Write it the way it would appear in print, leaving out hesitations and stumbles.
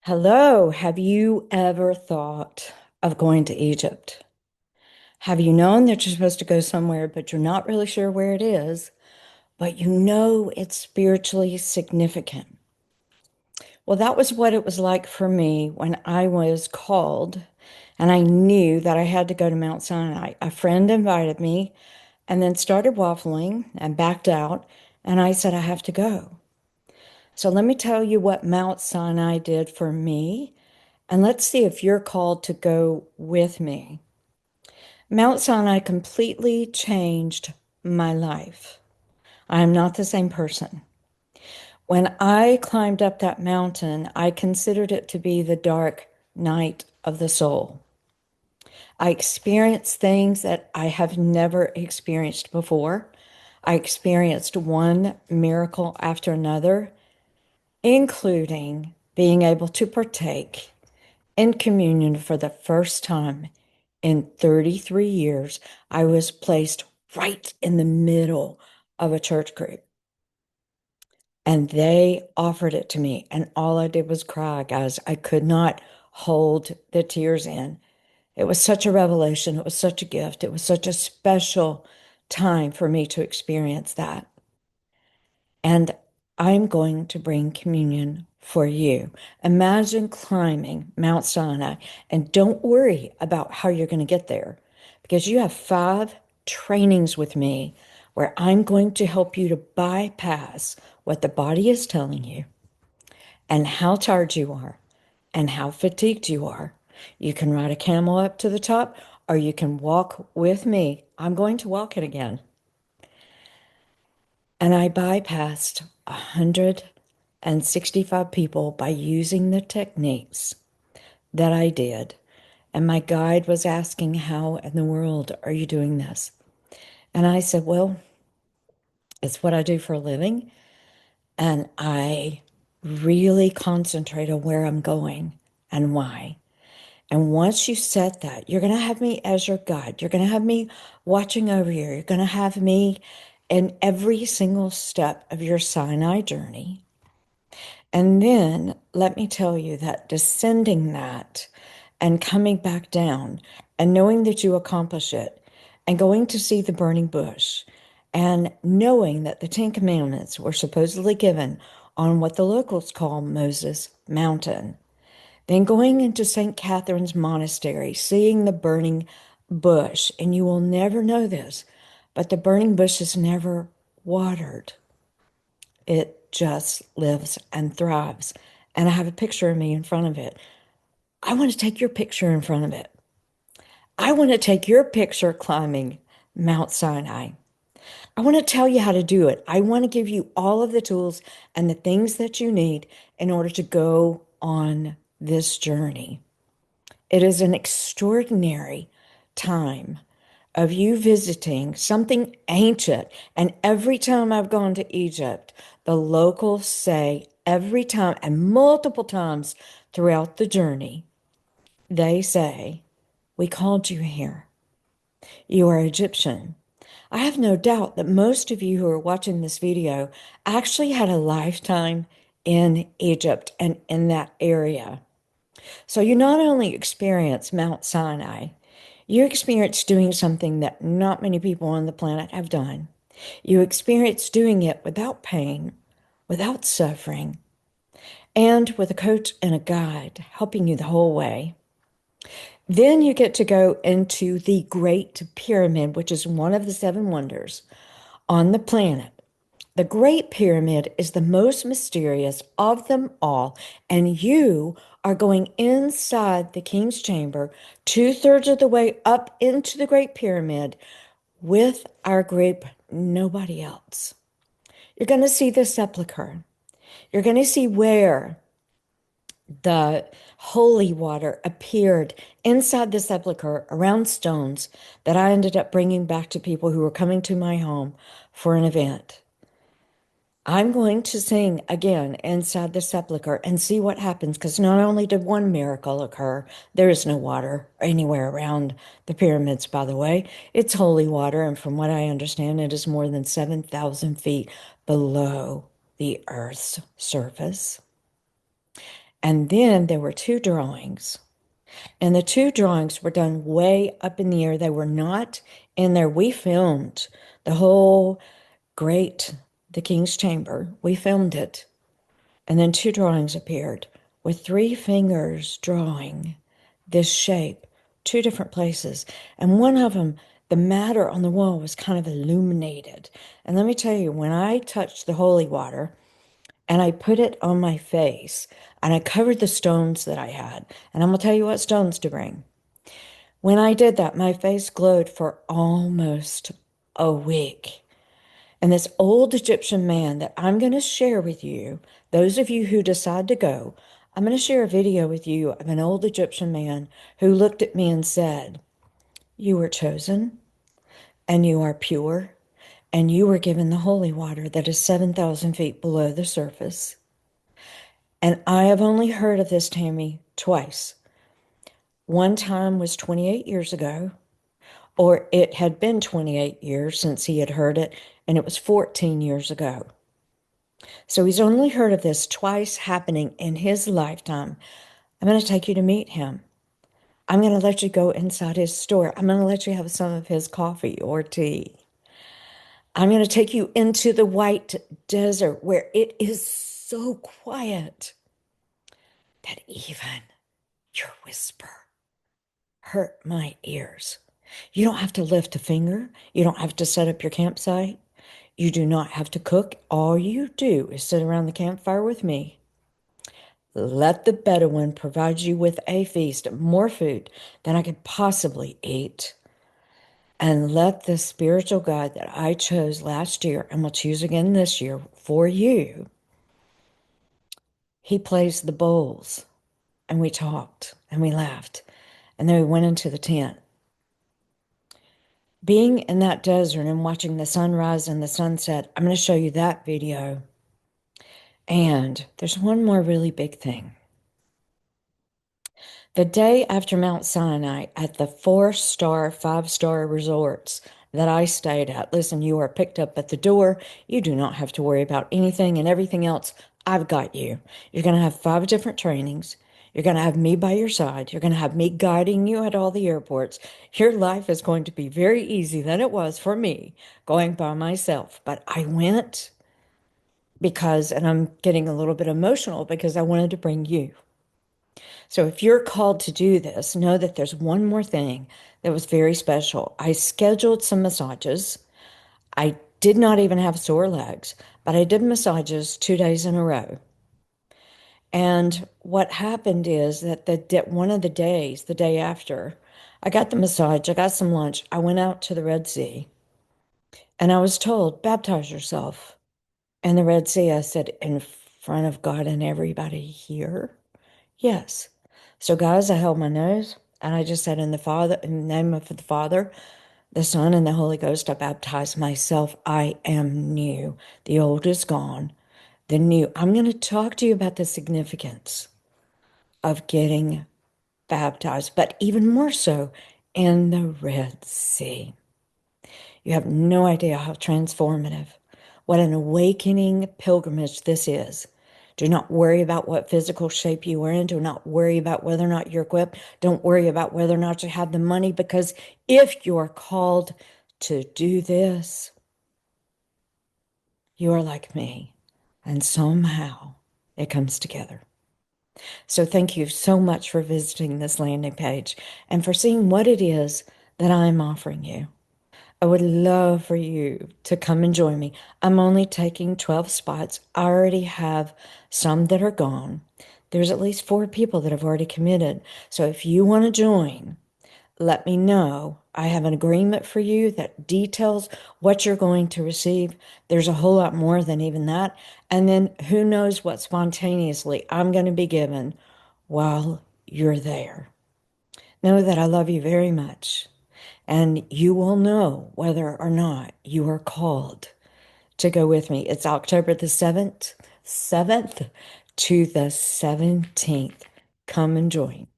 Hello, have you ever thought of going to Egypt? Have you known that you're supposed to go somewhere, but you're not really sure where it is, but you know it's spiritually significant? Well, that was what it was like for me when I was called and I knew that I had to go to Mount Sinai. A friend invited me and then started waffling and backed out, and I said, I have to go. So let me tell you what Mount Sinai did for me. And let's see if you're called to go with me. Mount Sinai completely changed my life. I am not the same person. When I climbed up that mountain, I considered it to be the dark night of the soul. I experienced things that I have never experienced before. I experienced one miracle after another, including being able to partake in communion for the first time in 33 years. I was placed right in the middle of a church group, and they offered it to me. And all I did was cry, guys. I could not hold the tears in. It was such a revelation. It was such a gift. It was such a special time for me to experience that. And I'm going to bring communion for you. Imagine climbing Mount Sinai, and don't worry about how you're going to get there because you have 5 trainings with me where I'm going to help you to bypass what the body is telling you and how tired you are and how fatigued you are. You can ride a camel up to the top, or you can walk with me. I'm going to walk it again. And I bypassed 165 people by using the techniques that I did. And my guide was asking, how in the world are you doing this? And I said, well, it's what I do for a living. And I really concentrate on where I'm going and why. And once you set that, you're going to have me as your guide. You're going to have me watching over you. You're going to have me in every single step of your Sinai journey. And then let me tell you that descending that and coming back down and knowing that you accomplish it and going to see the burning bush and knowing that the Ten Commandments were supposedly given on what the locals call Moses Mountain. Then going into St. Catherine's Monastery, seeing the burning bush, and you will never know this, but the burning bush is never watered. It just lives and thrives. And I have a picture of me in front of it. I want to take your picture in front of it. I want to take your picture climbing Mount Sinai. I want to tell you how to do it. I want to give you all of the tools and the things that you need in order to go on this journey. It is an extraordinary time of you visiting something ancient. And every time I've gone to Egypt, the locals say every time and multiple times throughout the journey, they say, we called you here. You are Egyptian. I have no doubt that most of you who are watching this video actually had a lifetime in Egypt and in that area. So you not only experience Mount Sinai, you experience doing something that not many people on the planet have done. You experience doing it without pain, without suffering, and with a coach and a guide helping you the whole way. Then you get to go into the Great Pyramid, which is one of the 7 wonders on the planet. The Great Pyramid is the most mysterious of them all, and you are going inside the King's Chamber, 2/3 of the way up into the Great Pyramid with our group, nobody else. You're going to see the sepulcher. You're going to see where the holy water appeared inside the sepulcher around stones that I ended up bringing back to people who were coming to my home for an event. I'm going to sing again inside the sepulcher and see what happens, because not only did one miracle occur, there is no water anywhere around the pyramids, by the way. It's holy water, and from what I understand, it is more than 7,000 feet below the Earth's surface. And then there were two drawings. And the two drawings were done way up in the air. They were not in there. We filmed the whole great, the King's Chamber. We filmed it. And then two drawings appeared with three fingers drawing this shape, two different places. And one of them, the matter on the wall was kind of illuminated. And let me tell you, when I touched the holy water and I put it on my face and I covered the stones that I had, and I'm going to tell you what stones to bring. When I did that, my face glowed for almost a week. And this old Egyptian man that I'm going to share with you, those of you who decide to go, I'm going to share a video with you of an old Egyptian man who looked at me and said, "You were chosen, and you are pure, and you were given the holy water that is 7,000 feet below the surface." And I have only heard of this, Tammy, twice. One time was 28 years ago, or it had been 28 years since he had heard it, and it was 14 years ago. So he's only heard of this twice happening in his lifetime. I'm going to take you to meet him. I'm going to let you go inside his store. I'm going to let you have some of his coffee or tea. I'm going to take you into the white desert where it is so quiet that even your whisper hurt my ears. You don't have to lift a finger. You don't have to set up your campsite. You do not have to cook. All you do is sit around the campfire with me. Let the Bedouin provide you with a feast, more food than I could possibly eat. And let the spiritual guide that I chose last year and will choose again this year for you, he plays the bowls. And we talked and we laughed. And then we went into the tent. Being in that desert and watching the sunrise and the sunset, I'm going to show you that video. And there's one more really big thing. The day after Mount Sinai at the 4-star, 5-star resorts that I stayed at, listen, you are picked up at the door. You do not have to worry about anything and everything else. I've got you. You're going to have 5 different trainings. You're going to have me by your side. You're going to have me guiding you at all the airports. Your life is going to be very easy than it was for me going by myself. But I went because, and I'm getting a little bit emotional because I wanted to bring you. So if you're called to do this, know that there's one more thing that was very special. I scheduled some massages. I did not even have sore legs, but I did massages 2 days in a row. And what happened is that one of the days, the day after, I got the massage, I got some lunch, I went out to the Red Sea, and I was told, baptize yourself. In the Red Sea, I said, in front of God and everybody here? Yes. So, guys, I held my nose and I just said, in the name of the Father, the Son, and the Holy Ghost, I baptize myself. I am new. The old is gone. The new. I'm going to talk to you about the significance of getting baptized, but even more so in the Red Sea. You have no idea how transformative, what an awakening pilgrimage this is. Do not worry about what physical shape you are in. Do not worry about whether or not you're equipped. Don't worry about whether or not you have the money, because if you're called to do this, you are like me, and somehow it comes together. So thank you so much for visiting this landing page and for seeing what it is that I'm offering you. I would love for you to come and join me. I'm only taking 12 spots. I already have some that are gone. There's at least 4 people that have already committed. So if you want to join, let me know. I have an agreement for you that details what you're going to receive. There's a whole lot more than even that. And then who knows what spontaneously I'm going to be given while you're there. Know that I love you very much. And you will know whether or not you are called to go with me. It's October the 7th to the 17th. Come and join.